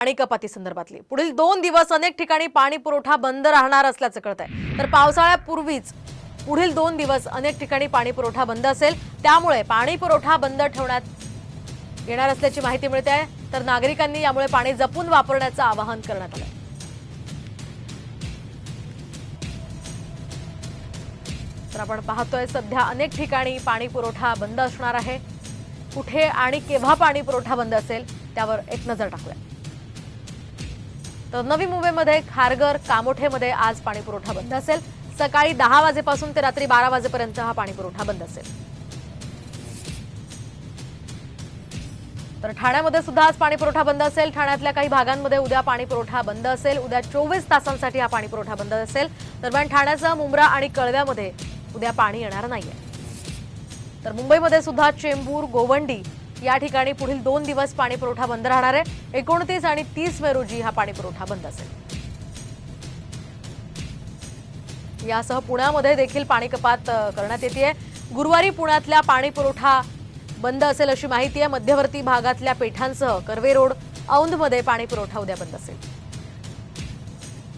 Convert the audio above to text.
पाणी कपाती संदर्भातली पुढील 2 दिवस अनेक ठिकाणी पाणी पुरवठा बंद राहणार असल्याचं कळतंय। तर पावसाळ्यापूर्वीच पुढील 2 दिवस अनेक ठिकाणी पाणी पुरवठा बंद असेल, त्यामुळे पाणी पुरवठा बंद ठेवण्यात येणार असल्याची माहिती मिळते आहे। तर नागरिकांनी यामुळे पाणी जपून वापरण्याचं आवाहन करण्यात आलं। तर आपण पाहतोय सध्या अनेक ठिकाणी पाणी पुरवठा बंद असणार आहे। कुठे आणि केव्हा पाणी पुरवठा बंद असेल त्यावर एक नजर टाकूया। तर नवी मुंबईमध्ये खारघर कामोठेमध्ये आज पाणी पुरवठा बंद असेल। सकाळी 10 वाजेपासून ते रात्री 12 वाजेपर्यंत हा पाणी पुरवठा बंद असेल। तर ठाण्यामध्ये सुद्धा आज पाणी पुरवठा बंद असेल। ठाण्यातल्या काही भागांमध्ये उद्या पाणी पुरवठा बंद असेल। उद्या 24 तासांसाठी हा पाणी पुरवठा बंद असेल। दरम्यान ठाण्याचा मुंब्रा आणि कळव्यामध्ये उद्या पाणी येणार नाहीये। तर मुंबईमध्ये सुद्धा चेंबूर गोवंडी या ठिकाणी पुढील 2 दिवस पाणी पुरवठा बंद राहणार आहे। 29 आणि 30 मे रोजी हा पाणी पुरवठा बंद असेल। यासह पुण्यामध्ये देखील पाणी कपात करण्यात येते। गुरुवारी पुण्यातल्या पाणी पुरवठा बंद असेल अशी माहिती आहे। मध्यवर्ती भागातल्या पेठांसह कर्वे रोड औंधमध्ये पाणी पुरवठा उद्या बंद असेल।